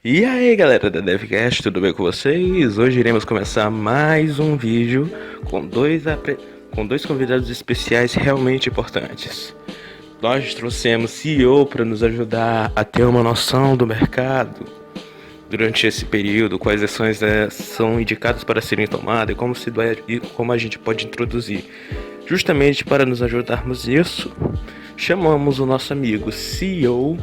E aí galera da DevCast, tudo bem com vocês? Hoje iremos começar mais um vídeo com dois convidados especiais realmente importantes. Nós trouxemos CEO para nos ajudar a ter uma noção do mercado durante esse período, quais ações são indicadas para serem tomadas e como a gente pode introduzir. Justamente para nos ajudarmos nisso, chamamos o nosso amigo CEO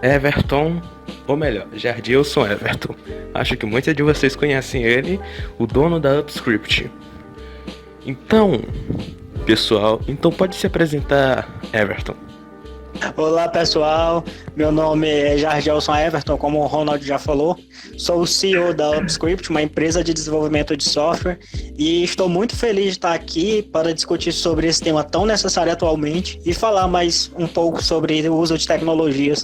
Everton, ou melhor, Jardilson Everton. Acho que muitos de vocês conhecem ele, o dono da Upscript. Então, pessoal, pode se apresentar, Everton. Olá pessoal, meu nome é Jardilson Everton, como o Ronald já falou. Sou o CEO da Upscript, uma empresa de desenvolvimento de software, e estou muito feliz de estar aqui para discutir sobre esse tema tão necessário atualmente e falar mais um pouco sobre o uso de tecnologias.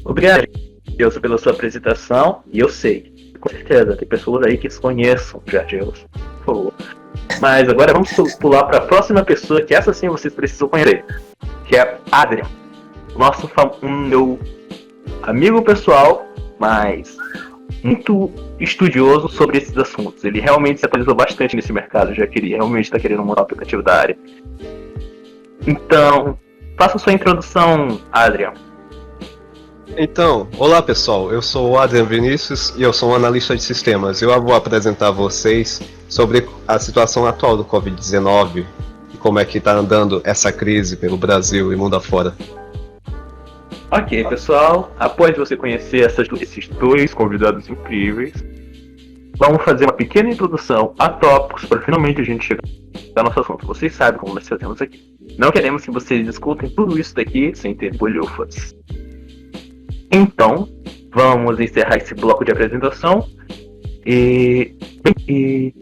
Obrigado, Jardilson, pela sua apresentação. E eu sei, com certeza, tem pessoas aí que desconheçam o Jardilson, por favor. Mas agora vamos pular para a próxima pessoa, que essa sim vocês precisam conhecer, que é Adrian, meu amigo pessoal, mas muito estudioso sobre esses assuntos. Ele realmente se atualizou bastante nesse mercado, já que ele realmente está querendo montar um aplicativo da área. Então, faça sua introdução, Adrian. Então, olá pessoal, eu sou o Adrian Vinícius e eu sou um analista de sistemas. Eu vou apresentar a vocês sobre a situação atual do Covid-19 e como é que está andando essa crise pelo Brasil e mundo afora. Ok, pessoal, após você conhecer esses dois convidados incríveis, vamos fazer uma pequena introdução a tópicos para finalmente a gente chegar ao nosso assunto. Vocês sabem como nós fazemos aqui. Não queremos que vocês escutem tudo isso daqui sem ter bolhufas. Então, vamos encerrar esse bloco de apresentação e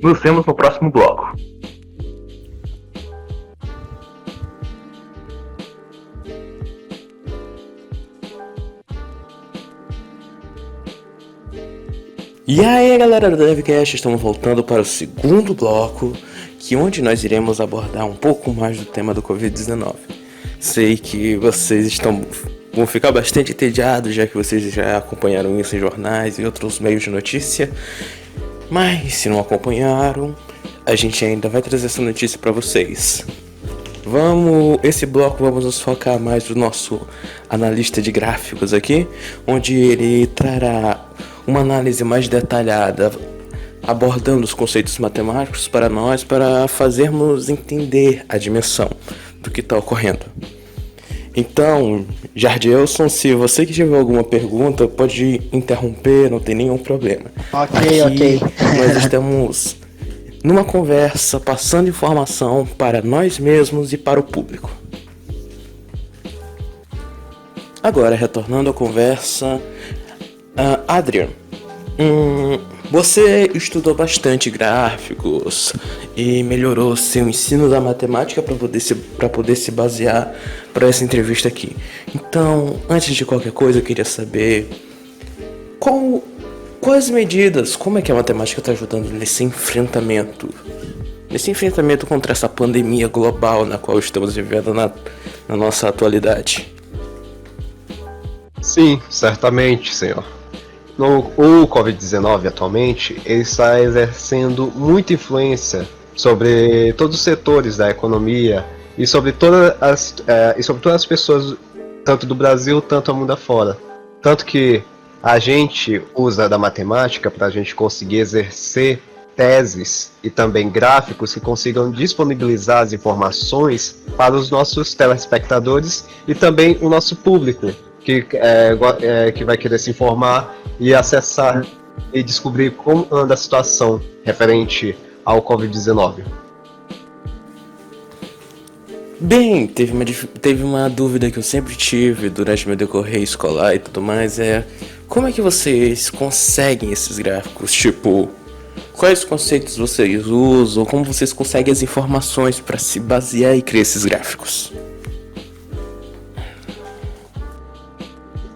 nos vemos no próximo bloco. E aí galera do DevCast, estamos voltando para o segundo bloco, onde nós iremos abordar um pouco mais do tema do Covid-19. Sei que vocês vão ficar bastante entediados, já que vocês já acompanharam isso em jornais e outros meios de notícia. Mas se não acompanharam, a gente ainda vai trazer essa notícia para vocês. Esse bloco vamos nos focar mais no nosso analista de gráficos aqui, onde ele trará uma análise mais detalhada, abordando os conceitos matemáticos para nós, para fazermos entender a dimensão do que está ocorrendo. Então, Jardilson, se você que tiver alguma pergunta, pode interromper, não tem nenhum problema. Ok. Nós estamos numa conversa, passando informação para nós mesmos e para o público. Agora, retornando à conversa, Adrian, você estudou bastante gráficos e melhorou seu ensino da matemática para poder se basear para essa entrevista aqui. Então, antes de qualquer coisa, eu queria saber quais medidas, como é que a matemática está ajudando nesse enfrentamento contra essa pandemia global na qual estamos vivendo na nossa atualidade. Sim, certamente, senhor. O Covid-19 atualmente ele está exercendo muita influência sobre todos os setores da economia e sobre todas as pessoas, tanto do Brasil, tanto ao mundo afora. Tanto que a gente usa da matemática para a gente conseguir exercer teses e também gráficos que consigam disponibilizar as informações para os nossos telespectadores e também o nosso público, que vai querer se informar e acessar e descobrir como anda a situação referente ao Covid-19. Bem, teve uma dúvida que eu sempre tive durante meu decorrer escolar e tudo mais, como é que vocês conseguem esses gráficos? Tipo, quais conceitos vocês usam? Como vocês conseguem as informações para se basear e criar esses gráficos?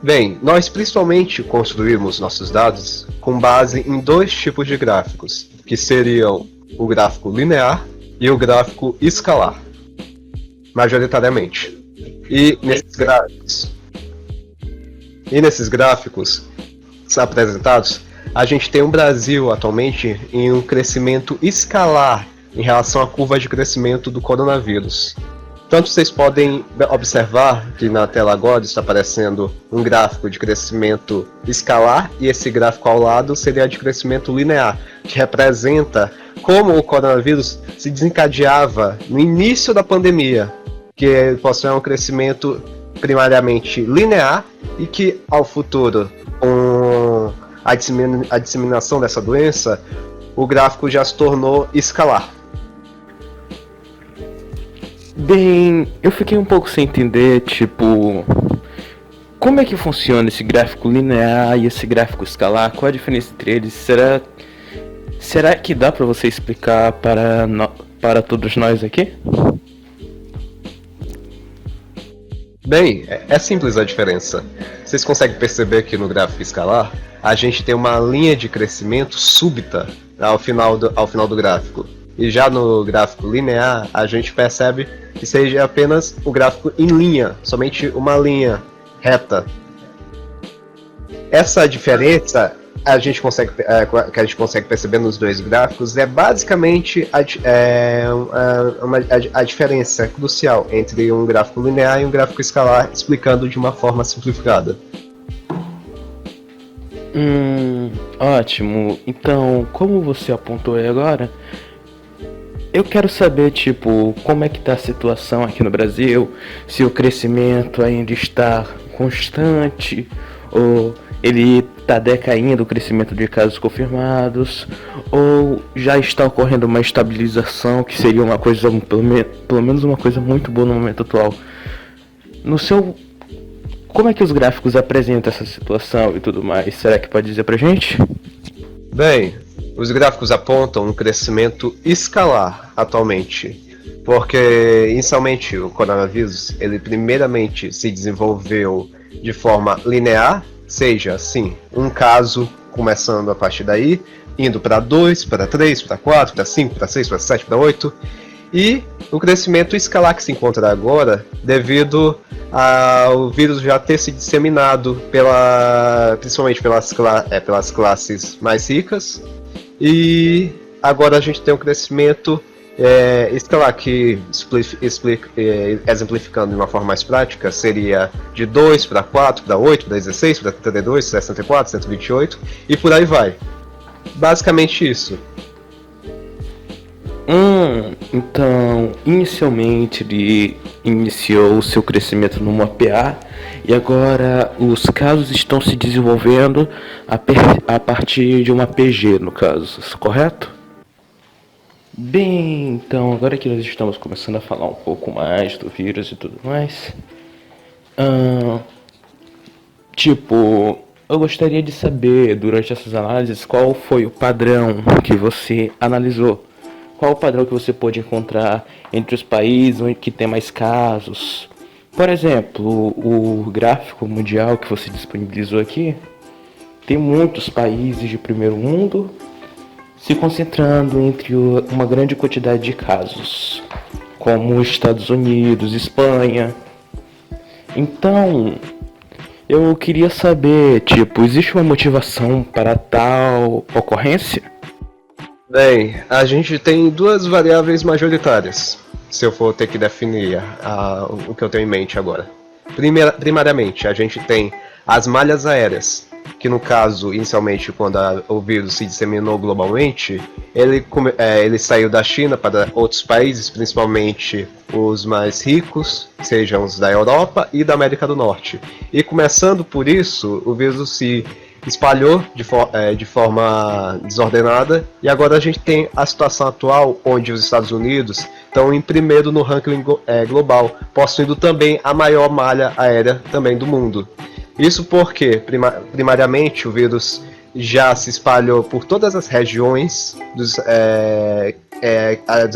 Bem, nós principalmente construímos nossos dados com base em dois tipos de gráficos, que seriam o gráfico linear e o gráfico escalar, majoritariamente. E nesses gráficos, E nesses gráficos apresentados, a gente tem um Brasil atualmente em um crescimento escalar em relação à curva de crescimento do coronavírus. Tanto vocês podem observar que na tela agora está aparecendo um gráfico de crescimento escalar e esse gráfico ao lado seria de crescimento linear, que representa como o coronavírus se desencadeava no início da pandemia, que possui um crescimento primariamente linear e que ao futuro, com a disseminação dessa doença, o gráfico já se tornou escalar. Bem, eu fiquei um pouco sem entender, tipo, como é que funciona esse gráfico linear e esse gráfico escalar? Qual a diferença entre eles? Será que dá para você explicar para todos nós aqui? Bem, é simples a diferença. Vocês conseguem perceber que no gráfico escalar, a gente tem uma linha de crescimento súbita ao final do gráfico. E já no gráfico linear, a gente percebe que seja apenas o gráfico em linha, somente uma linha reta. Essa diferença que a gente consegue perceber nos dois gráficos é basicamente a diferença crucial entre um gráfico linear e um gráfico escalar, explicando de uma forma simplificada. Ótimo. Então, como você apontou aí agora, eu quero saber, tipo, como é que tá a situação aqui no Brasil, se o crescimento ainda está constante, ou ele está decaindo o crescimento de casos confirmados, ou já está ocorrendo uma estabilização, que seria uma coisa, pelo menos uma coisa muito boa no momento atual. Como é que os gráficos apresentam essa situação e tudo mais? Será que pode dizer pra gente? Bem, os gráficos apontam um crescimento escalar atualmente, porque inicialmente o coronavírus, ele primeiramente se desenvolveu de forma linear, seja assim, um caso começando a partir daí, indo para 2, para 3, para 4, para 5, para 6, para 7, para 8, e o crescimento escalar que se encontra agora devido ao vírus já ter se disseminado principalmente pelas classes mais ricas, e agora a gente tem um crescimento escalar que, exemplificando de uma forma mais prática, seria de 2 para 4, para 8, para 16, para 32, 64, 128 e por aí vai. Basicamente isso. Então, inicialmente ele iniciou o seu crescimento numa PA e agora os casos estão se desenvolvendo a partir de uma PG, no caso, correto? Bem, então, agora que nós estamos começando a falar um pouco mais do vírus e tudo mais, eu gostaria de saber, durante essas análises, qual foi o padrão que você analisou. Qual o padrão que você pôde encontrar entre os países onde que tem mais casos? Por exemplo, o gráfico mundial que você disponibilizou aqui, tem muitos países de primeiro mundo se concentrando entre uma grande quantidade de casos, como Estados Unidos, Espanha. Então, eu queria saber, existe uma motivação para tal ocorrência? Bem, a gente tem duas variáveis majoritárias, se eu for ter que definir o que eu tenho em mente agora. Primariamente, a gente tem as malhas aéreas, que no caso, inicialmente, quando o vírus se disseminou globalmente, ele saiu da China para outros países, principalmente os mais ricos, sejam os da Europa e da América do Norte. E começando por isso, o vírus se espalhou de forma desordenada, e agora a gente tem a situação atual onde os Estados Unidos estão em primeiro no ranking global, possuindo também a maior malha aérea também do mundo. Isso porque, primariamente, o vírus já se espalhou por todas as regiões dos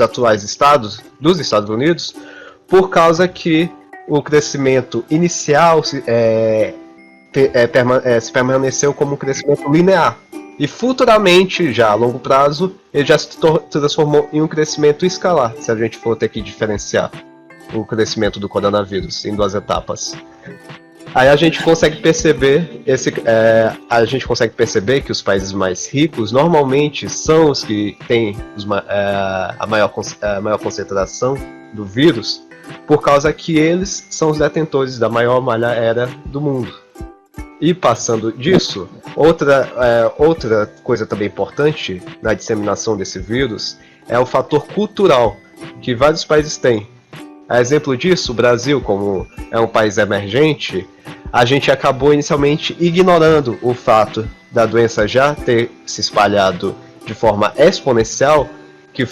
atuais estados dos Estados Unidos, por causa que o crescimento inicial se permaneceu como um crescimento linear. E futuramente, já a longo prazo, ele já se transformou em um crescimento escalar, se a gente for ter que diferenciar o crescimento do coronavírus em duas etapas. Aí a gente consegue perceber que os países mais ricos normalmente são os que têm a maior concentração do vírus, por causa que eles são os detentores da maior malha aérea do mundo. E passando disso, outra coisa também importante na disseminação desse vírus é o fator cultural que vários países têm. A exemplo disso, o Brasil, como é um país emergente, a gente acabou inicialmente ignorando o fato da doença já ter se espalhado de forma exponencial, que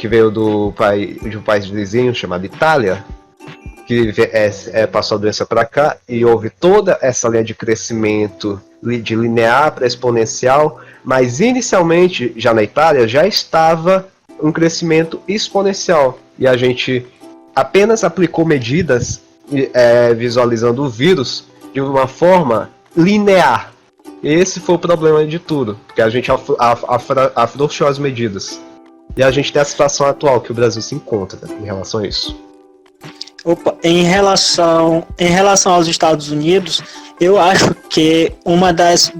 veio de um país vizinho chamado Itália, que passou a doença para cá e houve toda essa linha de crescimento de linear para exponencial, mas inicialmente já na Itália já estava um crescimento exponencial e a gente apenas aplicou medidas visualizando o vírus de uma forma linear. Esse foi o problema de tudo, porque a gente afrouxou as medidas. E a gente tem a situação atual que o Brasil se encontra em relação a isso. Opa, em relação aos Estados Unidos, eu acho que uma das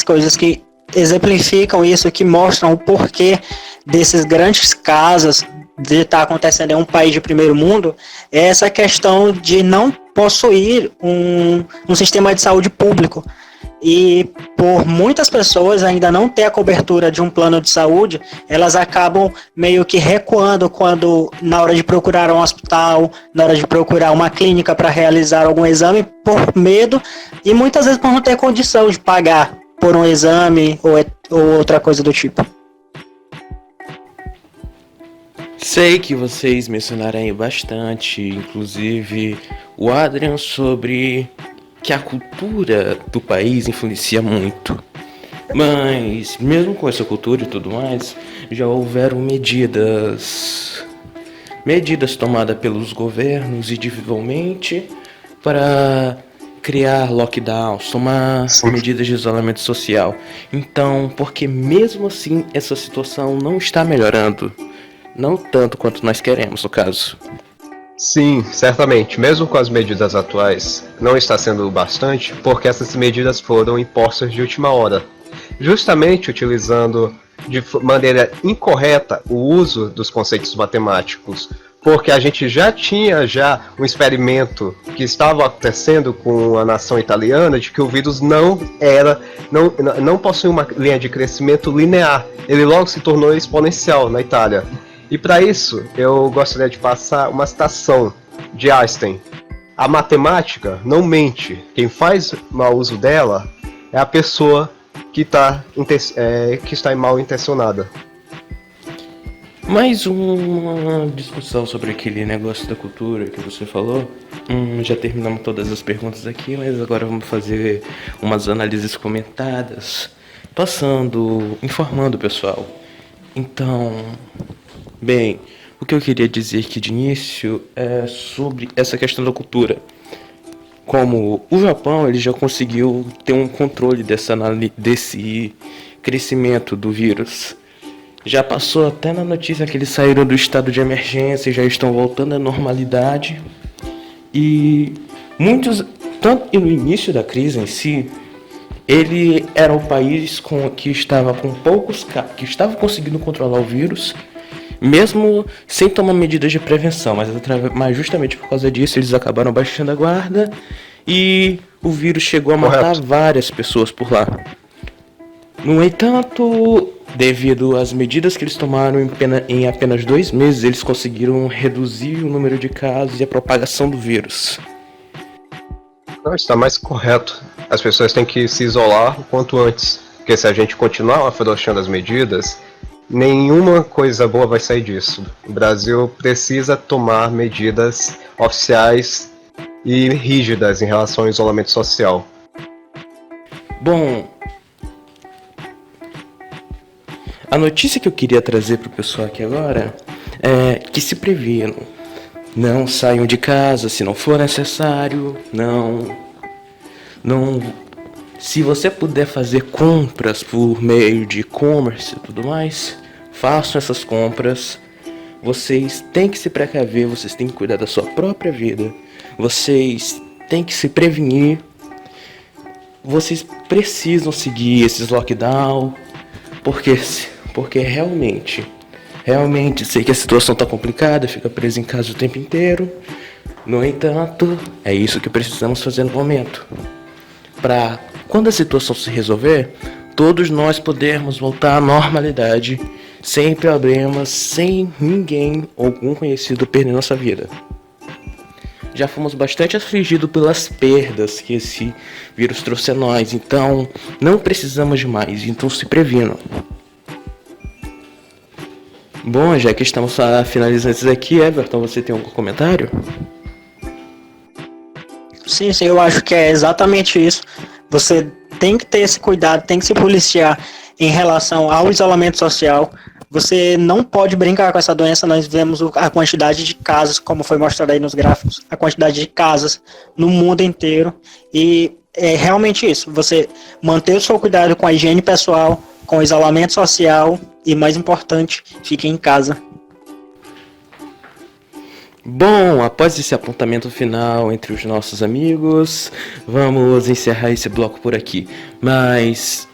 coisas que exemplificam isso, que mostram o porquê desses grandes casos de estar acontecendo em um país de primeiro mundo, é essa questão de não possuir um sistema de saúde público. E por muitas pessoas ainda não ter a cobertura de um plano de saúde, elas acabam meio que recuando quando na hora de procurar um hospital, na hora de procurar uma clínica para realizar algum exame, por medo e muitas vezes por não ter condição de pagar por um exame ou outra coisa do tipo. Sei que vocês mencionaram aí bastante, inclusive o Adrian, sobre que a cultura do país influencia muito. Mas, mesmo com essa cultura e tudo mais, já houveram medidas tomadas pelos governos individualmente para criar lockdowns, tomar medidas de isolamento social. Então, porque mesmo assim essa situação não está melhorando, não tanto quanto nós queremos, no caso. Sim, certamente. Mesmo com as medidas atuais, não está sendo bastante, porque essas medidas foram impostas de última hora, justamente utilizando de maneira incorreta o uso dos conceitos matemáticos, porque a gente já tinha um experimento que estava acontecendo com a nação italiana de que o vírus não possui uma linha de crescimento linear, ele logo se tornou exponencial na Itália. E para isso, eu gostaria de passar uma citação de Einstein. A matemática não mente. Quem faz mau uso dela é a pessoa que está mal intencionada. Mais uma discussão sobre aquele negócio da cultura que você falou. Já terminamos todas as perguntas aqui, mas agora vamos fazer umas análises comentadas, informando o pessoal. Então, bem, o que eu queria dizer aqui de início é sobre essa questão da cultura. Como o Japão, ele já conseguiu ter um controle desse crescimento do vírus. Já passou até na notícia que eles saíram do estado de emergência e já estão voltando à normalidade. E muitos, tanto no início da crise em si, ele era o país que estava com poucos casos, que estava conseguindo controlar o vírus, mesmo sem tomar medidas de prevenção, mas justamente por causa disso eles acabaram baixando a guarda e o vírus chegou a matar várias pessoas por lá. No entanto, devido às medidas que eles tomaram em apenas 2 meses, eles conseguiram reduzir o número de casos e a propagação do vírus. Não, está mais correto. As pessoas têm que se isolar o quanto antes, porque se a gente continuar afrouxando as medidas, nenhuma coisa boa vai sair disso. O Brasil precisa tomar medidas oficiais e rígidas em relação ao isolamento social. Bom, a notícia que eu queria trazer para o pessoal aqui agora é que se previnam. Não saiam de casa se não for necessário. Não. Se você puder fazer compras por meio de e-commerce e tudo mais, façam essas compras. Vocês têm que se precaver, vocês têm que cuidar da sua própria vida. Vocês tem que se prevenir. Vocês precisam seguir esses lockdown, porque realmente sei que a situação tá complicada, fica preso em casa o tempo inteiro. No entanto, é isso que precisamos fazer no momento. Para quando a situação se resolver, todos nós podermos voltar à normalidade, sem problemas, sem ninguém ou algum conhecido perder nossa vida. Já fomos bastante afligidos pelas perdas que esse vírus trouxe a nós, então não precisamos de mais, então se previnam. Bom, já que estamos finalizando isso aqui, Everton, você tem algum comentário? Sim, eu acho que é exatamente isso. Você tem que ter esse cuidado, tem que se policiar em relação ao isolamento social. Você não pode brincar com essa doença. Nós vemos a quantidade de casos, como foi mostrado aí nos gráficos, a quantidade de casos no mundo inteiro. E é realmente isso. Você manter o seu cuidado com a higiene pessoal, com o isolamento social e, mais importante, fique em casa. Bom, após esse apontamento final entre os nossos amigos, vamos encerrar esse bloco por aqui. Mas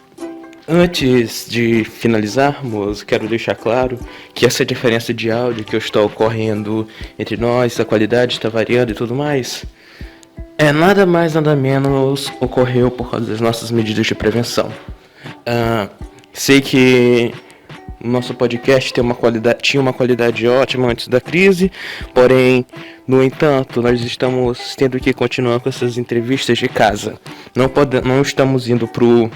antes de finalizarmos, quero deixar claro que essa diferença de áudio que está ocorrendo entre nós, a qualidade está variando e tudo mais, é nada mais nada menos ocorreu por causa das nossas medidas de prevenção. Sei que nosso podcast tinha uma qualidade ótima antes da crise, porém, no entanto, nós estamos tendo que continuar com essas entrevistas de casa. Não estamos indo pro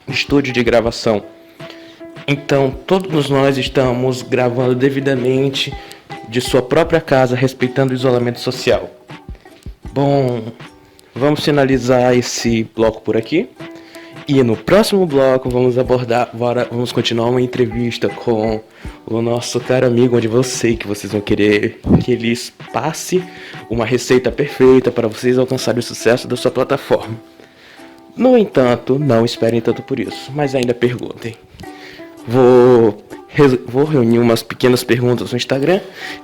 estúdio de gravação. Então, todos nós estamos gravando devidamente de sua própria casa, respeitando o isolamento social. Bom, vamos finalizar esse bloco por aqui. E no próximo bloco vamos continuar uma entrevista com o nosso caro amigo, onde que vocês vão querer que ele passe uma receita perfeita para vocês alcançarem o sucesso da sua plataforma. No entanto, não esperem tanto por isso, mas ainda perguntem. Vou reunir umas pequenas perguntas no Instagram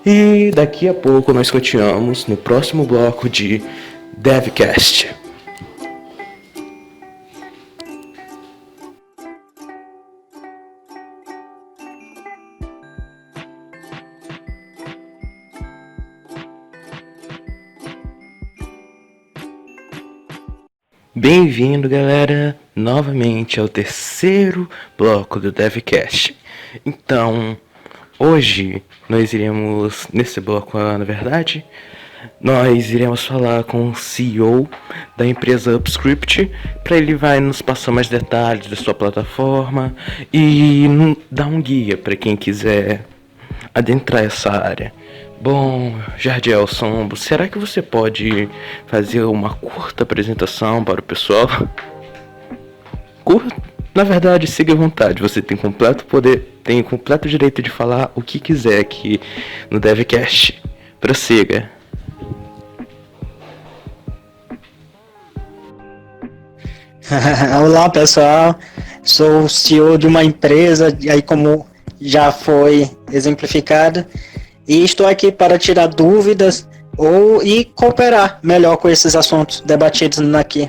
e daqui a pouco nós continuamos no próximo bloco de DevCast. Bem-vindo, galera, novamente ao terceiro bloco do DevCast. Então, hoje nesse bloco, na verdade, nós iremos falar com o CEO da empresa Upscript, para ele vai nos passar mais detalhes da sua plataforma e dar um guia para quem quiser adentrar essa área. Bom, Jardielson, será que você pode fazer uma curta apresentação para o pessoal? Na verdade, siga à vontade, você tem completo direito de falar o que quiser aqui no DevCast. Prossiga. Olá, pessoal, sou o CEO de uma empresa, aí como já foi exemplificado, e estou aqui para tirar dúvidas e cooperar melhor com esses assuntos debatidos aqui.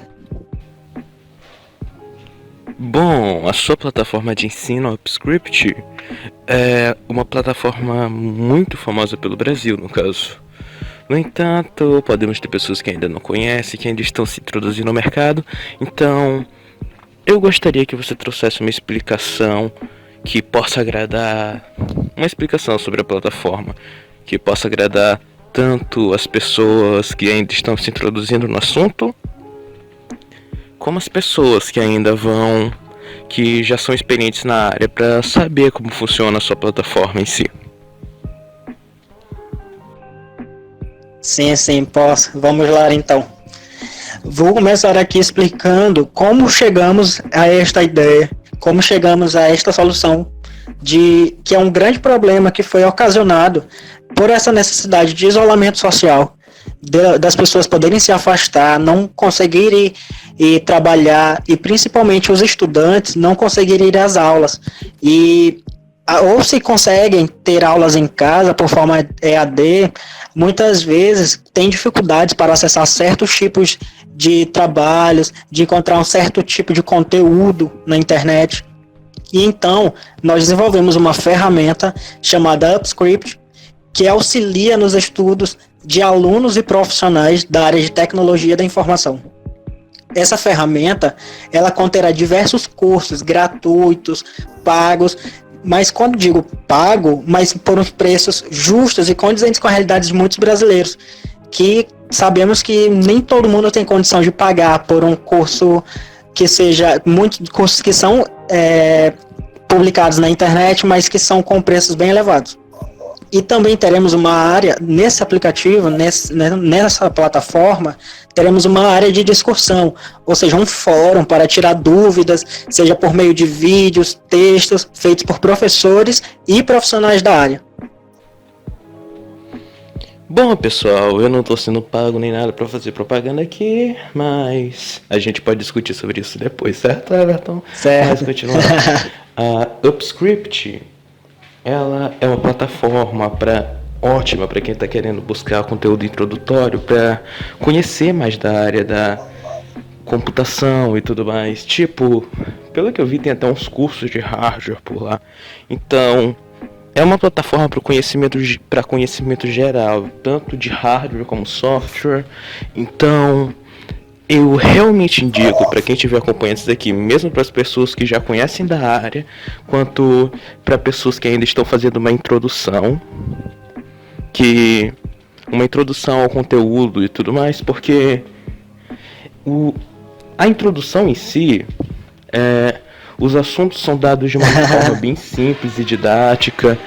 Bom, a sua plataforma de ensino, Upscript, é uma plataforma muito famosa pelo Brasil, no caso. No entanto, podemos ter pessoas que ainda não conhecem, que ainda estão se introduzindo no mercado. Então, eu gostaria que você trouxesse uma explicação que possa agradar, uma explicação sobre a plataforma, que possa agradar tanto as pessoas que ainda estão se introduzindo no assunto, como as pessoas que já são experientes na área, para saber como funciona a sua plataforma em si. Sim, posso. Vamos lá então. Vou começar aqui explicando como chegamos a esta ideia, como chegamos a esta solução, que é um grande problema que foi ocasionado por essa necessidade de isolamento social, das pessoas poderem se afastar, não conseguirem ir trabalhar, e principalmente os estudantes não conseguirem ir às aulas. E ou se conseguem ter aulas em casa por forma EAD, muitas vezes têm dificuldades para acessar certos tipos de trabalhos, de encontrar um certo tipo de conteúdo na internet. E então, nós desenvolvemos uma ferramenta chamada UpScript, que auxilia nos estudos de alunos e profissionais da área de tecnologia da informação. Essa ferramenta, ela conterá diversos cursos gratuitos, pagos, mas quando digo pago, mas por uns preços justos e condizentes com a realidade de muitos brasileiros, que sabemos que nem todo mundo tem condição de pagar por um curso que seja, muitos cursos que são publicados na internet, mas que são com preços bem elevados. E também teremos uma área, nesse aplicativo, nessa plataforma, teremos uma área de discussão, ou seja, um fórum para tirar dúvidas, seja por meio de vídeos, textos, feitos por professores e profissionais da área. Bom, pessoal, eu não tô sendo pago nem nada pra fazer propaganda aqui, mas a gente pode discutir sobre isso depois, certo, Everton? Certo. Mas continuando. A UpScript, ela é uma plataforma ótima para quem está querendo buscar conteúdo introdutório, para conhecer mais da área da computação e tudo mais. Tipo, pelo que eu vi, tem até uns cursos de hardware por lá. Então, é uma plataforma para conhecimento geral, tanto de hardware como software. Então, eu realmente indico para quem estiver acompanhando isso daqui, mesmo para as pessoas que já conhecem da área, quanto para pessoas que ainda estão fazendo uma introdução ao conteúdo e tudo mais, porque a introdução em si, os assuntos são dados de uma forma bem simples e didática,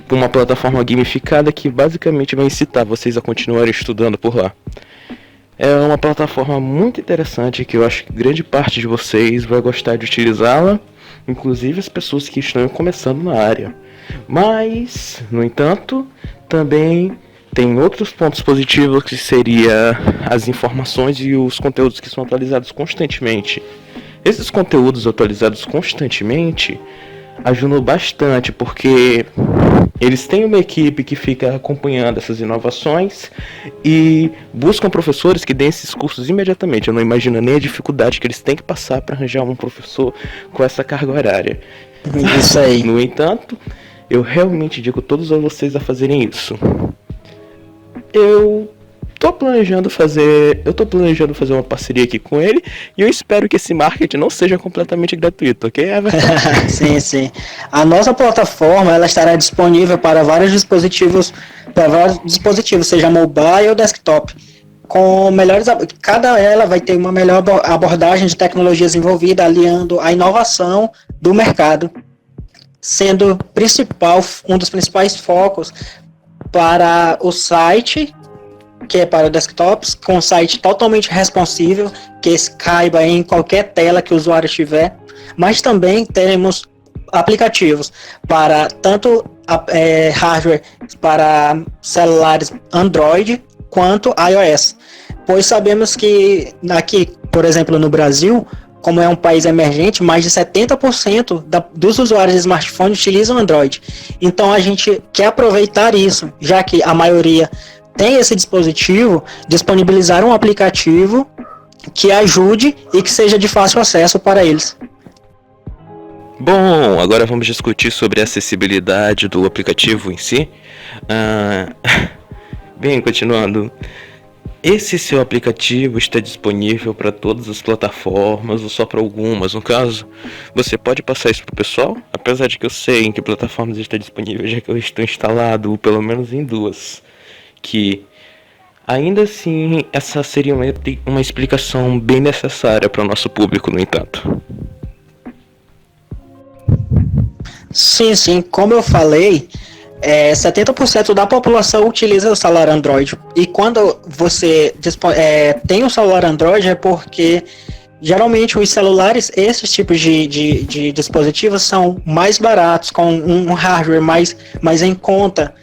por uma plataforma gamificada que basicamente vai incitar vocês a continuarem estudando por lá. É uma plataforma muito interessante que eu acho que grande parte de vocês vai gostar de utilizá-la, inclusive as pessoas que estão começando na área. Mas, no entanto, também tem outros pontos positivos, que seria as informações e os conteúdos que são atualizados constantemente. Esses conteúdos atualizados constantemente ajudam bastante, porque eles têm uma equipe que fica acompanhando essas inovações e buscam professores que deem esses cursos imediatamente. Eu não imagino nem a dificuldade que eles têm que passar para arranjar um professor com essa carga horária. Isso aí. No entanto, eu realmente digo a todos vocês a fazerem isso. Eu tô planejando fazer uma parceria aqui com ele e eu espero que esse marketing não seja completamente gratuito, ok, Everton? Sim. A nossa plataforma, ela estará disponível para vários dispositivos, seja mobile ou desktop. Cada ela vai ter uma melhor abordagem de tecnologias envolvidas, aliando a inovação do mercado, sendo um dos principais focos para o site, que é para desktops, com um site totalmente responsível, que caiba em qualquer tela que o usuário tiver, mas também teremos aplicativos para tanto hardware para celulares Android quanto iOS, pois sabemos que aqui, por exemplo, no Brasil, como é um país emergente, mais de 70% dos usuários de smartphone utilizam Android. Então a gente quer aproveitar isso, já que a maioria tem esse dispositivo, disponibilizar um aplicativo que ajude e que seja de fácil acesso para eles. Bom, agora vamos discutir sobre a acessibilidade do aplicativo em si. Bem, continuando. Esse seu aplicativo está disponível para todas as plataformas ou só para algumas? No caso, você pode passar isso para o pessoal? Apesar de que eu sei em que plataformas está disponível, já que eu estou instalado pelo menos em 2. Que ainda assim essa seria uma explicação bem necessária para o nosso público, no entanto. Sim, como eu falei, 70% da população utiliza o celular Android. E quando você tem um celular Android é porque geralmente os celulares, esses tipos de dispositivos são mais baratos, com um hardware mais em conta,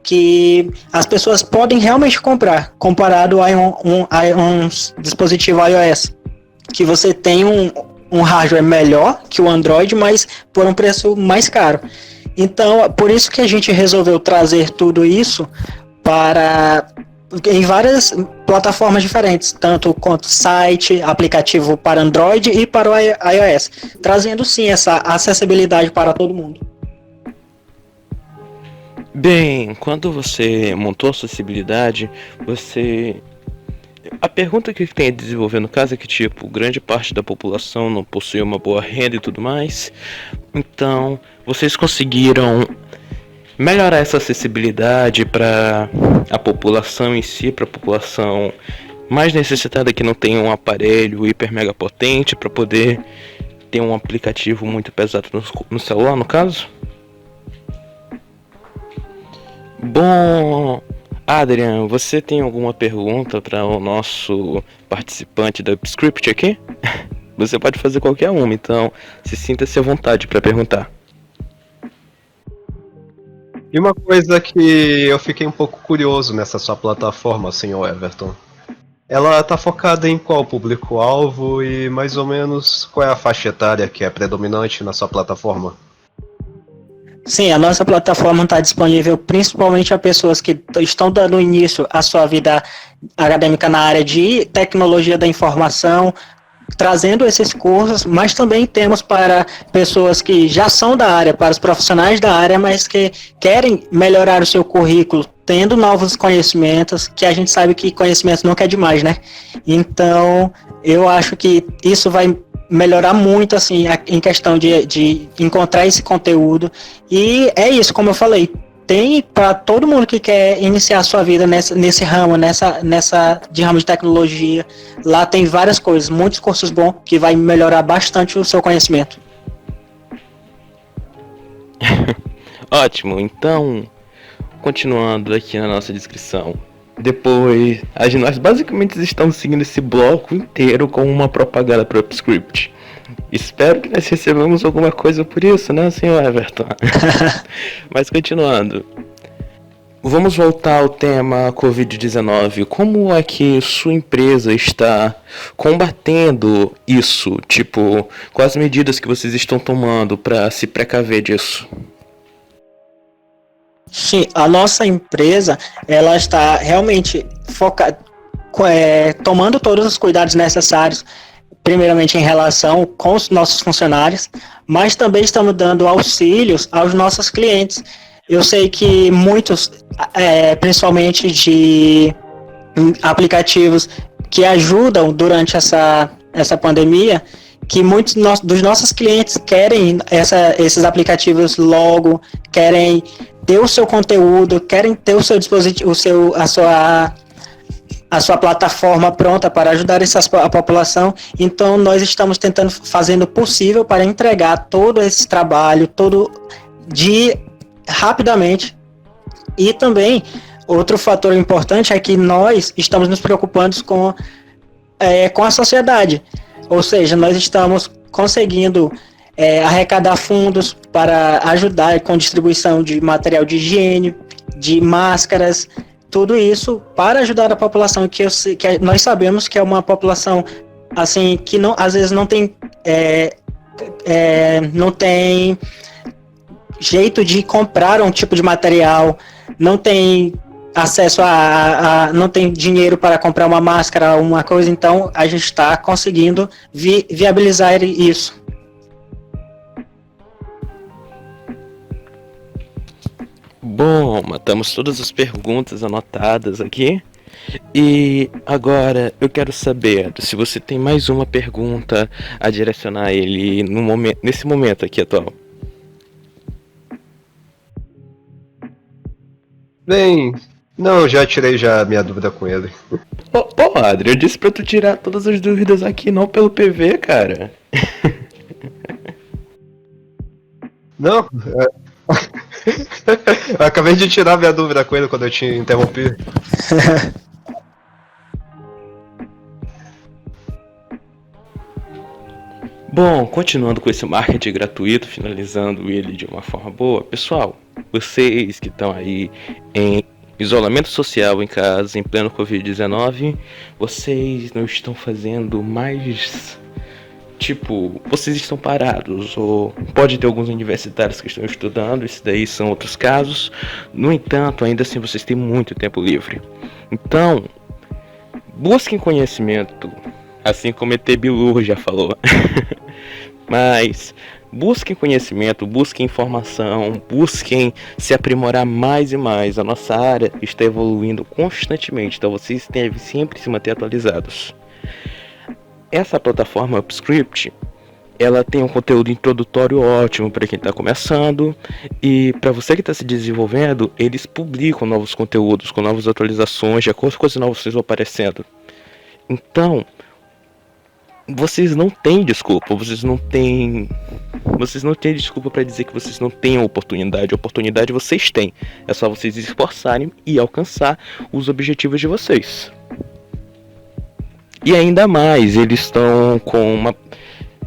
que as pessoas podem realmente comprar, comparado a um dispositivo iOS, que você tem um hardware melhor que o Android, mas por um preço mais caro. Então, por isso que a gente resolveu trazer tudo isso em várias plataformas diferentes, tanto quanto site, aplicativo para Android e para o iOS, trazendo sim essa acessibilidade para todo mundo. Bem, quando você montou a acessibilidade, a pergunta que tem a desenvolver no caso é que, tipo, grande parte da população não possui uma boa renda e tudo mais. Então, vocês conseguiram melhorar essa acessibilidade para a população em si, para a população mais necessitada que não tem um aparelho hiper mega potente para poder ter um aplicativo muito pesado no celular, no caso? Bom, Adrian, você tem alguma pergunta para o nosso participante da Upscript aqui? Você pode fazer qualquer uma, então sinta-se à vontade para perguntar. E uma coisa que eu fiquei um pouco curioso nessa sua plataforma, senhor Everton. Ela tá focada em qual público-alvo e mais ou menos qual é a faixa etária que é predominante na sua plataforma? Sim, a nossa plataforma está disponível principalmente a pessoas que estão dando início à sua vida acadêmica na área de tecnologia da informação, trazendo esses cursos, mas também temos para pessoas que já são da área, para os profissionais da área, mas que querem melhorar o seu currículo, tendo novos conhecimentos, que a gente sabe que conhecimento nunca é demais, né? Então, eu acho que isso vai melhorar muito, assim, em questão de encontrar esse conteúdo. E é isso, como eu falei, tem para todo mundo que quer iniciar a sua vida nesse ramo, nessa de ramo de tecnologia. Lá tem várias coisas, muitos cursos bons que vai melhorar bastante o seu conhecimento. Ótimo, então, continuando aqui na nossa descrição. Depois, nós basicamente estamos seguindo esse bloco inteiro com uma propaganda para o Upscript. Espero que nós recebamos alguma coisa por isso, né, senhor Everton? Mas continuando. Vamos voltar ao tema Covid-19. Como é que sua empresa está combatendo isso? Tipo, quais medidas que vocês estão tomando para se precaver disso? Sim, a nossa empresa, ela está realmente focada, tomando todos os cuidados necessários, primeiramente em relação com os nossos funcionários, mas também estamos dando auxílios aos nossos clientes. Eu sei que muitos, principalmente de aplicativos que ajudam durante essa pandemia, que muitos dos nossos clientes querem esses aplicativos logo, querem ter o seu conteúdo, querem ter o seu dispositivo, a sua plataforma pronta para ajudar a população. Então, nós estamos fazendo o possível para entregar todo esse trabalho, rapidamente. E também, outro fator importante é que nós estamos nos preocupando com a sociedade. Ou seja, nós estamos conseguindo arrecadar fundos para ajudar com distribuição de material de higiene, de máscaras, tudo isso para ajudar a população, que nós sabemos que é uma população assim que às vezes não tem jeito de comprar um tipo de material, não tem acesso não tem dinheiro para comprar uma máscara, uma coisa. Então a gente está conseguindo viabilizar isso. Bom, matamos todas as perguntas anotadas aqui. E agora eu quero saber se você tem mais uma pergunta a direcionar a ele nesse momento aqui atual. Bem, não, já tirei minha dúvida com ele. Ô, Adri, eu disse pra tu tirar todas as dúvidas aqui, não pelo PV, cara. Não, eu acabei de tirar minha dúvida com ele quando eu te interrompi. Bom, continuando com esse marketing gratuito, finalizando ele de uma forma boa, pessoal, vocês que estão aí em isolamento social em casa, em pleno Covid-19, vocês não estão fazendo mais Tipo, vocês estão parados, ou pode ter alguns universitários que estão estudando, isso daí são outros casos. No entanto, ainda assim vocês têm muito tempo livre. Então, busquem conhecimento, assim como ET Bilu já falou. Mas busquem conhecimento, busquem informação, busquem se aprimorar mais e mais. A nossa área está evoluindo constantemente, então vocês devem sempre se manter atualizados. Essa plataforma Upscript, ela tem um conteúdo introdutório ótimo para quem está começando, e para você que está se desenvolvendo, eles publicam novos conteúdos com novas atualizações, de acordo com as novas coisas vão aparecendo. Então, vocês não têm desculpa, vocês não têm desculpa para dizer que vocês não têm oportunidade. Oportunidade vocês têm, é só vocês se esforçarem e alcançar os objetivos de vocês. E ainda mais, eles estão com uma...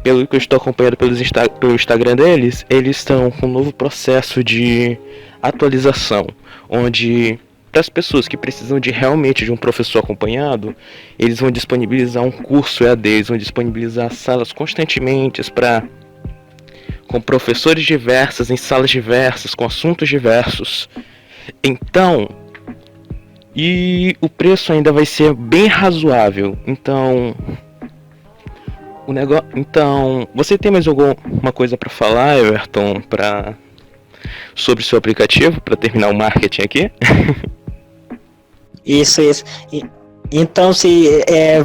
Pelo que eu estou acompanhando pelo Instagram deles, eles estão com um novo processo de atualização, onde, para as pessoas que precisam realmente de um professor acompanhado, eles vão disponibilizar um curso EAD, eles vão disponibilizar salas constantemente com professores diversos, em salas diversas, com assuntos diversos. Então... E o preço ainda vai ser bem razoável. Então, você tem mais alguma coisa para falar, Everton, sobre o seu aplicativo, para terminar o marketing aqui? Isso. Então, se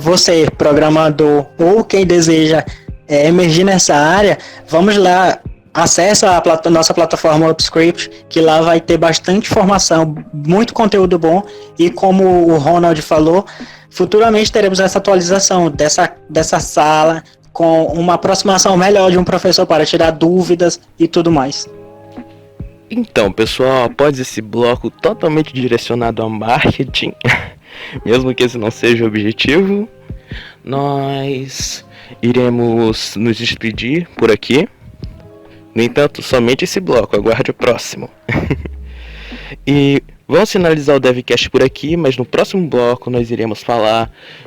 você, programador, ou quem deseja emergir nessa área, vamos lá. Acesse a nossa plataforma Upscript, que lá vai ter bastante informação, muito conteúdo bom, e como o Ronald falou, futuramente teremos essa atualização dessa sala, com uma aproximação melhor de um professor para tirar dúvidas e tudo mais. Então, pessoal, após esse bloco totalmente direcionado ao marketing, mesmo que esse não seja o objetivo, nós iremos nos despedir por aqui. No entanto, somente esse bloco, aguarde o próximo. E vamos finalizar o DevCast por aqui, mas no próximo bloco nós iremos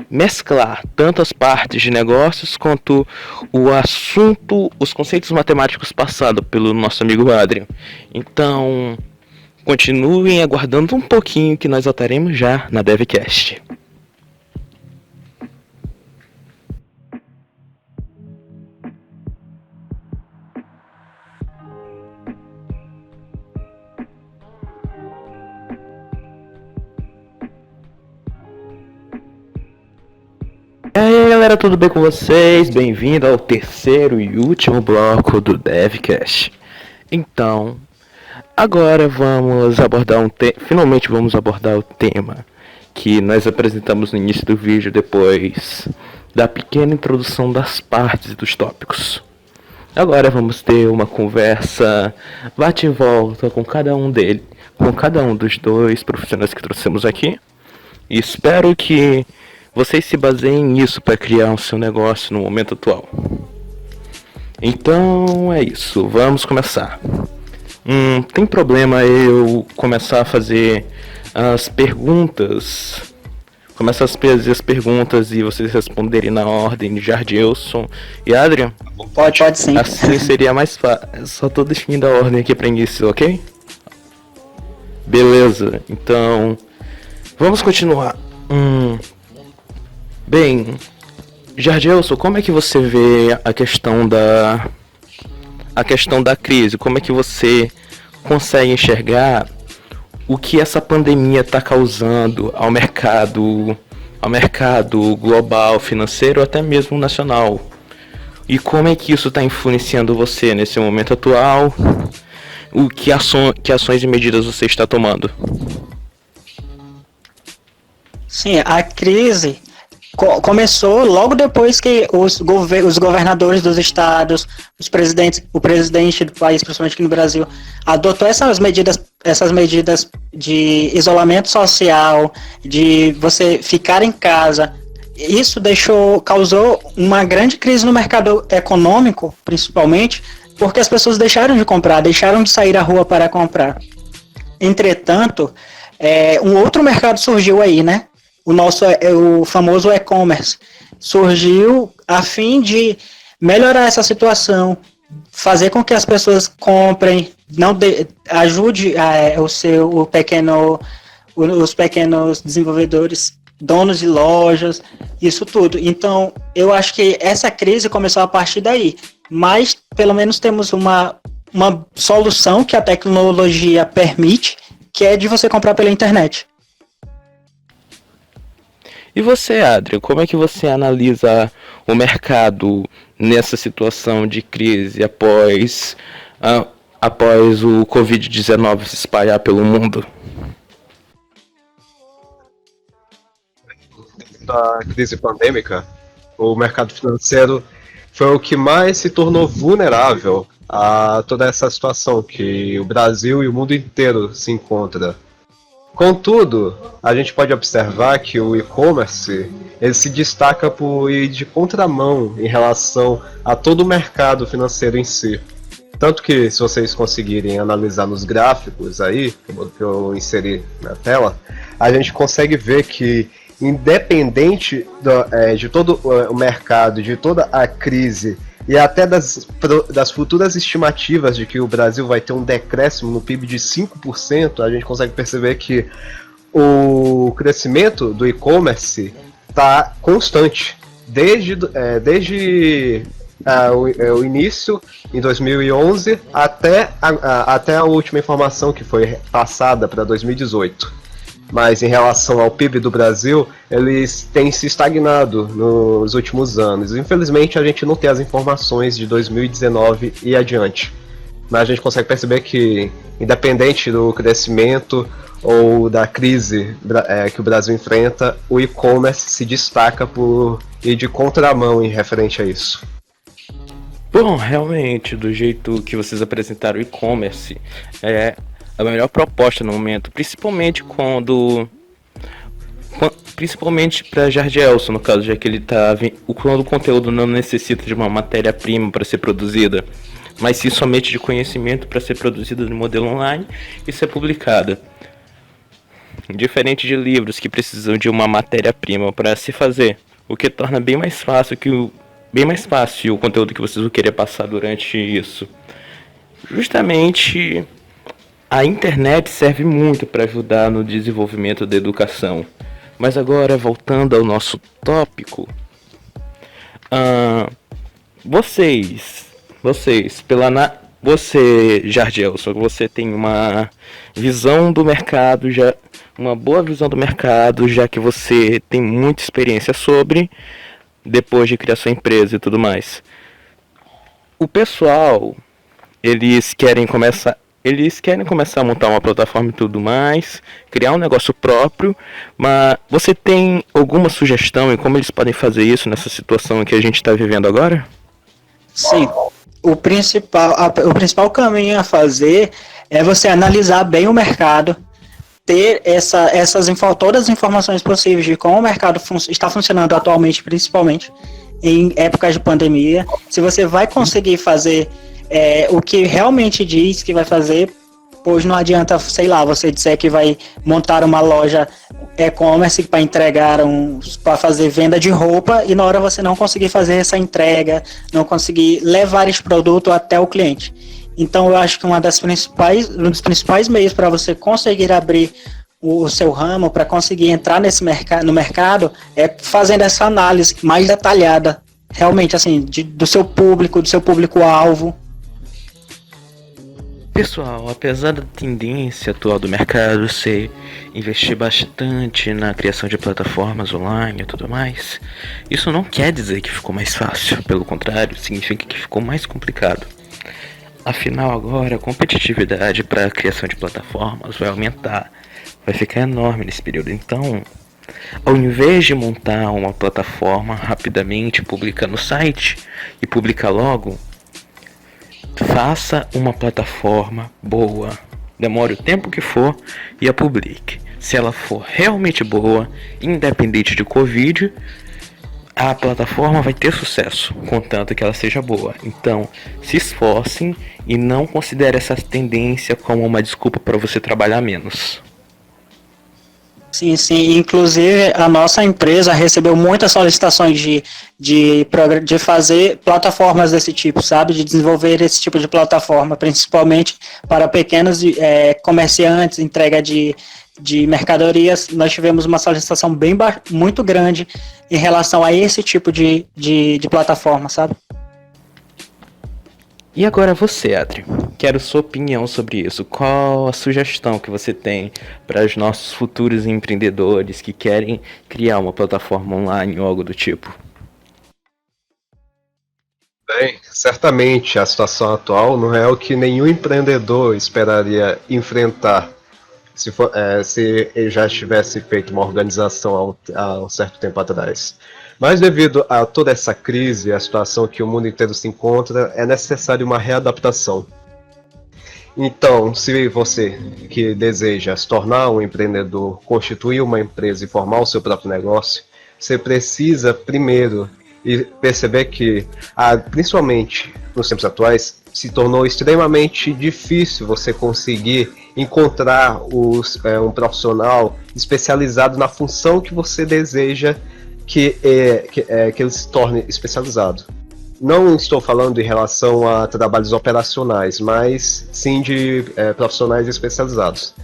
mesclar tanto as partes de negócios quanto o assunto, os conceitos matemáticos passados pelo nosso amigo Adrian. Então, continuem aguardando um pouquinho que nós voltaremos já na DevCast. E aí galera, tudo bem com vocês? Bem-vindo ao terceiro e último bloco do DevCast. Então, agora finalmente vamos abordar o tema que nós apresentamos no início do vídeo, depois da pequena introdução das partes e dos tópicos. Agora vamos ter uma conversa bate e volta com cada um dos dois profissionais que trouxemos aqui. E espero que vocês se baseiem nisso para criar o seu negócio no momento atual. Então é isso, vamos começar. Tem problema eu começar a fazer as perguntas? Começar a fazer as perguntas e vocês responderem na ordem de Jardilson e Adrian? Pode sim. Assim seria mais fácil. Só tô definindo a ordem aqui para início, ok? Beleza, então vamos continuar. Bem, Jardilson, como é que você vê a questão da crise? Como é que você consegue enxergar o que essa pandemia está causando ao mercado global, financeiro, até mesmo nacional? E como é que isso está influenciando você nesse momento atual? Que ações e medidas você está tomando? Sim, a crise começou logo depois que os governadores dos estados, o presidente do país, principalmente aqui no Brasil, adotou essas medidas de isolamento social, de você ficar em casa. Isso causou uma grande crise no mercado econômico, principalmente, porque as pessoas deixaram de comprar, deixaram de sair à rua para comprar. Entretanto, um outro mercado surgiu aí, né? O famoso e-commerce surgiu a fim de melhorar essa situação, fazer com que as pessoas comprem, ajude os pequenos desenvolvedores, donos de lojas, isso tudo. Então, eu acho que essa crise começou a partir daí, mas pelo menos temos uma solução que a tecnologia permite, que é de você comprar pela internet. E você, Adrian, como é que você analisa o mercado nessa situação de crise após o Covid-19 se espalhar pelo mundo? Da crise pandêmica, o mercado financeiro foi o que mais se tornou vulnerável a toda essa situação que o Brasil e o mundo inteiro se encontra. Contudo, a gente pode observar que o e-commerce ele se destaca por ir de contramão em relação a todo o mercado financeiro em si. Tanto que, se vocês conseguirem analisar nos gráficos aí, que eu inseri na tela, a gente consegue ver que, independente de todo o mercado, de toda a crise e até das futuras estimativas de que o Brasil vai ter um decréscimo no PIB de 5%, a gente consegue perceber que o crescimento do e-commerce está constante. Desde o início, em 2011, até a última informação que foi passada para 2018. Mas em relação ao PIB do Brasil, eles têm se estagnado nos últimos anos. Infelizmente, a gente não tem as informações de 2019 e adiante. Mas a gente consegue perceber que, independente do crescimento ou da crise que o Brasil enfrenta, o e-commerce se destaca por ir de contramão em referente a isso. Bom, realmente, do jeito que vocês apresentaram o e-commerce, é a melhor proposta no momento, principalmente para Jargelson, no caso, já que ele quando o conteúdo não necessita de uma matéria-prima para ser produzida, mas sim somente de conhecimento para ser produzida no modelo online e ser publicada. Diferente de livros que precisam de uma matéria-prima para se fazer, o que torna bem mais fácil o conteúdo que vocês vão querer passar durante isso. Justamente, a internet serve muito para ajudar no desenvolvimento da educação. Mas agora, voltando ao nosso tópico, você, Jargelson, você tem uma visão do mercado, uma boa visão do mercado, já que você tem muita experiência depois de criar sua empresa e tudo mais. O pessoal, eles querem começar a montar uma plataforma e tudo mais, criar um negócio próprio, mas você tem alguma sugestão em como eles podem fazer isso nessa situação que a gente está vivendo agora? Sim, o principal caminho a fazer é você analisar bem o mercado, ter todas as informações possíveis de como o mercado está funcionando atualmente, principalmente em épocas de pandemia. Se você vai conseguir fazer o que realmente diz que vai fazer, pois não adianta, você disser que vai montar uma loja e-commerce para fazer venda de roupa e na hora você não conseguir fazer essa entrega, não conseguir levar esse produto até o cliente. Então eu acho que um dos principais meios para você conseguir abrir o seu ramo, para conseguir entrar no mercado, é fazendo essa análise mais detalhada, realmente assim, do seu público-alvo. Pessoal, apesar da tendência atual do mercado ser investir bastante na criação de plataformas online e tudo mais, isso não quer dizer que ficou mais fácil, pelo contrário, significa que ficou mais complicado. Afinal, agora a competitividade para a criação de plataformas vai aumentar, vai ficar enorme nesse período. Então, ao invés de montar uma plataforma rapidamente, publicar no site e publicar logo, faça uma plataforma boa, demore o tempo que for e a publique. Se ela for realmente boa, independente de Covid, a plataforma vai ter sucesso, contanto que ela seja boa. Então, se esforcem e não considere essa tendência como uma desculpa para você trabalhar menos. Sim, sim. Inclusive, a nossa empresa recebeu muitas solicitações de fazer plataformas desse tipo, sabe? De desenvolver esse tipo de plataforma, principalmente para pequenos comerciantes, entrega de mercadorias. Nós tivemos uma solicitação muito grande em relação a esse tipo de plataforma, sabe? E agora você, Adri. Quero sua opinião sobre isso. Qual a sugestão que você tem para os nossos futuros empreendedores que querem criar uma plataforma online ou algo do tipo? Bem, certamente a situação atual não é o que nenhum empreendedor esperaria enfrentar se ele já tivesse feito uma organização há um certo tempo atrás. Mas devido a toda essa crise, a situação que o mundo inteiro se encontra, é necessário uma readaptação. Então, se você que deseja se tornar um empreendedor, constituir uma empresa e formar o seu próprio negócio, você precisa primeiro perceber que, principalmente nos tempos atuais, se tornou extremamente difícil você conseguir encontrar um profissional especializado na função que você deseja que ele se torne especializado. Não estou falando em relação a trabalhos operacionais, mas sim de profissionais especializados.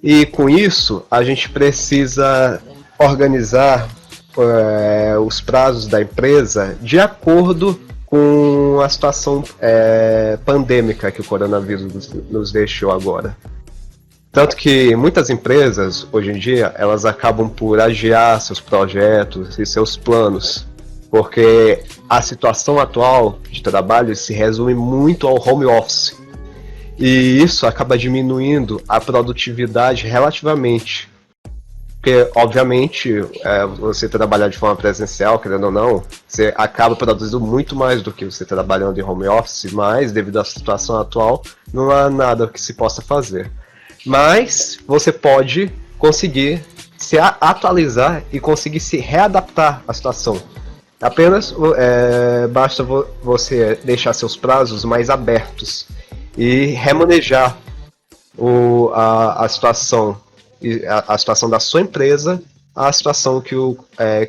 E com isso, a gente precisa organizar os prazos da empresa de acordo com a situação pandêmica que o coronavírus nos deixou agora. Tanto que muitas empresas, hoje em dia, elas acabam por adiar seus projetos e seus planos, porque a situação atual de trabalho se resume muito ao home office. E isso acaba diminuindo a produtividade relativamente. Porque, obviamente, você trabalhar de forma presencial, querendo ou não, você acaba produzindo muito mais do que você trabalhando em home office, mas, devido à situação atual, não há nada que se possa fazer. Mas você pode conseguir se atualizar e conseguir se readaptar à situação. Apenas basta você deixar seus prazos mais abertos e remanejar a situação. A situação da sua empresa, a situação que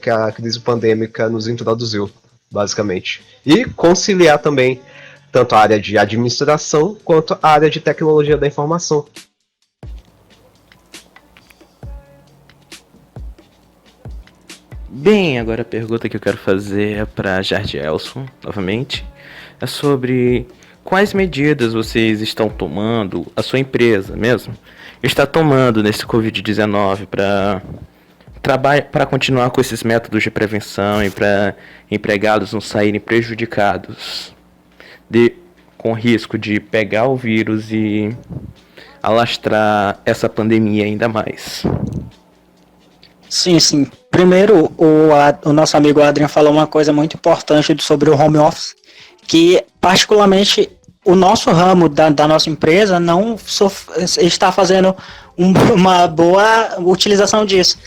a crise pandêmica nos introduziu, basicamente. E conciliar também tanto a área de administração quanto a área de tecnologia da informação. Bem, agora a pergunta que eu quero fazer é para Jardielson, novamente, é sobre quais medidas vocês estão tomando, a sua empresa mesmo, está tomando nesse Covid-19 para continuar com esses métodos de prevenção e para empregados não saírem prejudicados com risco de pegar o vírus e alastrar essa pandemia ainda mais. Sim, sim. Primeiro, o nosso amigo Adrian falou uma coisa muito importante sobre o home office, que particularmente o nosso ramo da nossa empresa não está fazendo uma boa utilização disso,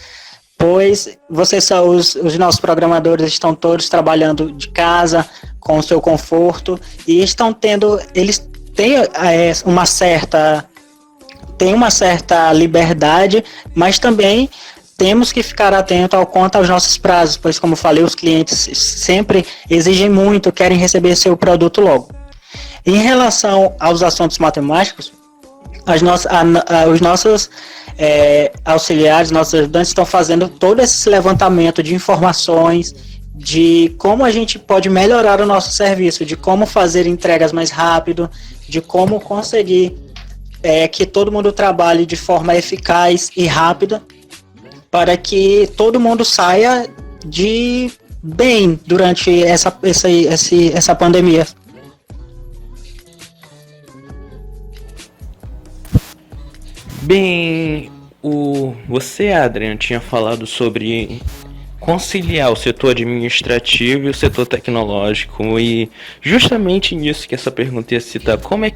pois os nossos programadores estão todos trabalhando de casa, com o seu conforto, e eles têm uma certa liberdade, mas também temos que ficar atento ao quanto aos nossos prazos, pois, como eu falei, os clientes sempre exigem muito, querem receber seu produto logo. Em relação aos assuntos matemáticos, os nossos auxiliares, nossos ajudantes estão fazendo todo esse levantamento de informações, de como a gente pode melhorar o nosso serviço, de como fazer entregas mais rápido, de como conseguir que todo mundo trabalhe de forma eficaz e rápida, para que todo mundo saia bem durante essa pandemia. Bem, você, Adrian, tinha falado sobre conciliar o setor administrativo e o setor tecnológico, e justamente nisso que essa pergunta ia citar, como é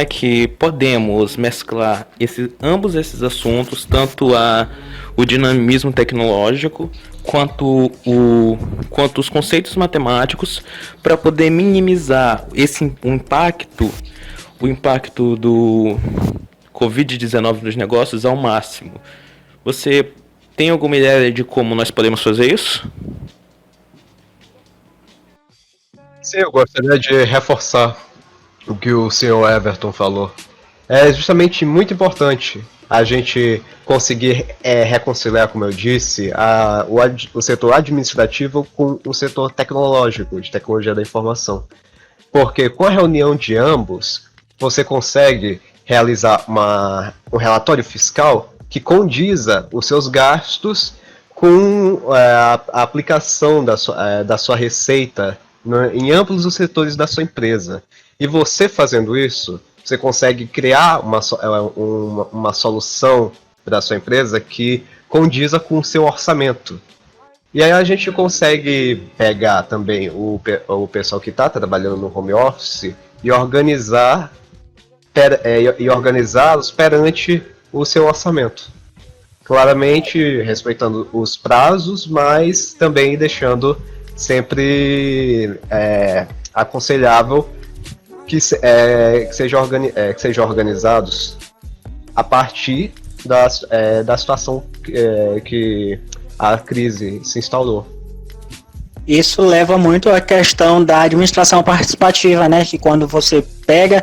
que podemos mesclar ambos esses assuntos, tanto o dinamismo tecnológico quanto os conceitos matemáticos, para poder minimizar o impacto Covid-19 nos negócios ao máximo. Você tem alguma ideia de como nós podemos fazer isso? Sim, eu gostaria de reforçar o que o senhor Everton falou. É justamente muito importante a gente conseguir reconciliar, como eu disse, o setor administrativo com o setor tecnológico, de tecnologia da informação. Porque com a reunião de ambos, você consegue realizar um relatório fiscal que condiza os seus gastos com a aplicação da sua receita em amplos os setores da sua empresa. E você fazendo isso, você consegue criar uma solução para a sua empresa que condiza com o seu orçamento. E aí a gente consegue pegar também o pessoal que está trabalhando no home office e organizá-los perante o seu orçamento. Claramente respeitando os prazos, mas também deixando sempre aconselhável que sejam organizados a partir da situação que a crise se instaurou. Isso leva muito à questão da administração participativa, né? Que quando você pega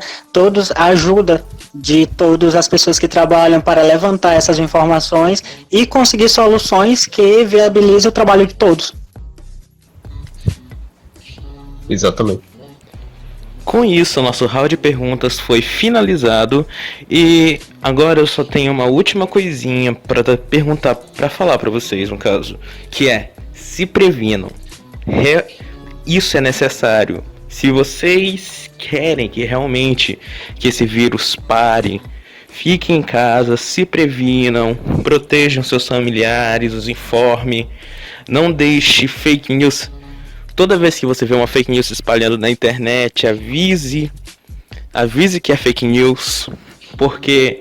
a ajuda de todas as pessoas que trabalham para levantar essas informações e conseguir soluções que viabilizem o trabalho de todos. Exatamente. Com isso, nosso round de perguntas foi finalizado e agora eu só tenho uma última coisinha para perguntar, para falar para vocês, no caso, que é: se previnam. Isso é necessário. Se vocês querem que realmente que esse vírus pare, fiquem em casa, se previnam, protejam seus familiares, os informe, não deixe fake news. Toda vez que você vê uma fake news se espalhando na internet, avise que é fake news, porque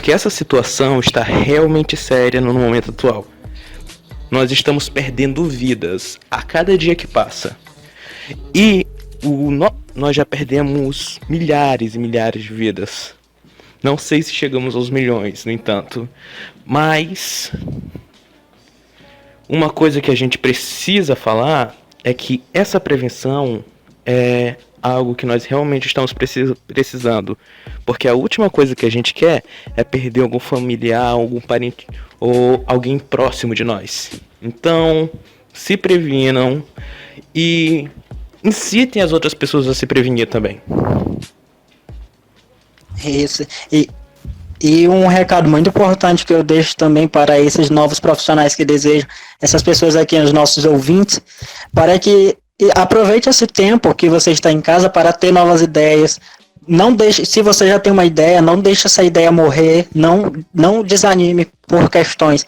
essa situação está realmente séria no momento atual. Nós estamos perdendo vidas a cada dia que passa. E nós já perdemos milhares e milhares de vidas. Não sei se chegamos aos milhões, no entanto. Mas uma coisa que a gente precisa falar é que essa prevenção é algo que nós realmente estamos precisando. Porque a última coisa que a gente quer é perder algum familiar, algum parente ou alguém próximo de nós. Então, se previnam e incitem as outras pessoas a se prevenir também. Isso. E um recado muito importante que eu deixo também para esses novos profissionais que desejam, essas pessoas aqui, os nossos ouvintes, para que aproveite esse tempo que você está em casa para ter novas ideias. Não deixe, se você já tem uma ideia, não deixe essa ideia morrer, não desanime por questões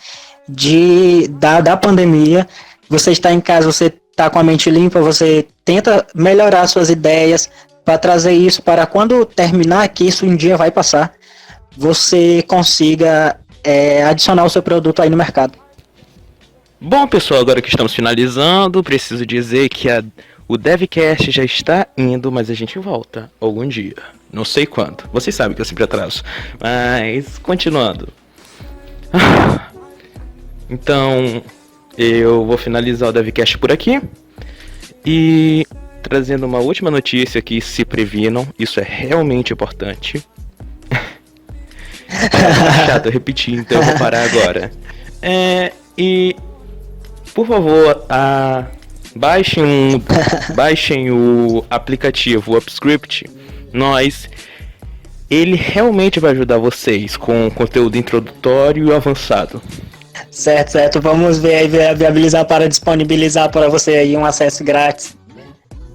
da pandemia. Você está em casa, você está com a mente limpa, você tenta melhorar suas ideias para trazer isso para quando terminar, que isso um dia vai passar, você consiga adicionar o seu produto aí no mercado. Bom, pessoal, agora que estamos finalizando, preciso dizer que o DevCast já está indo, mas a gente volta algum dia. Não sei quando. Vocês sabem que eu sempre atraso. Mas, continuando. Então, eu vou finalizar o DevCast por aqui. E trazendo uma última notícia que se previnam. Isso é realmente importante. Chato repetir, então eu vou parar agora. E, por favor, baixem o aplicativo, o Upscript. Ele realmente vai ajudar vocês com conteúdo introdutório e avançado. Certo. Vamos ver aí, viabilizar para disponibilizar para você aí um acesso grátis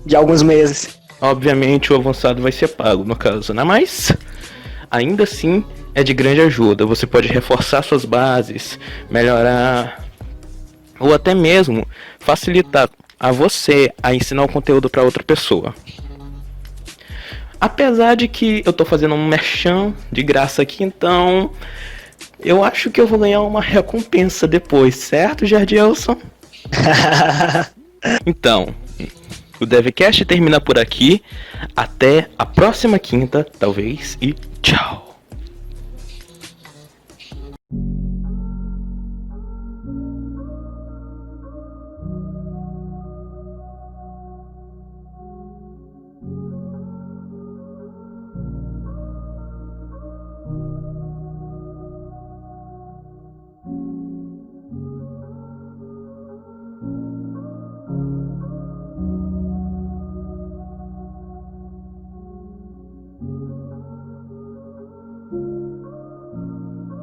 de alguns meses. Obviamente o avançado vai ser pago, no caso, né? Mas ainda assim é de grande ajuda. Você pode reforçar suas bases, melhorar ou até mesmo facilitar a você a ensinar o conteúdo para outra pessoa. Apesar de que eu tô fazendo um merchan de graça aqui, então eu acho que eu vou ganhar uma recompensa depois, certo, Jardilson? Então, o DevCast termina por aqui. Até a próxima quinta, talvez, e Tchau.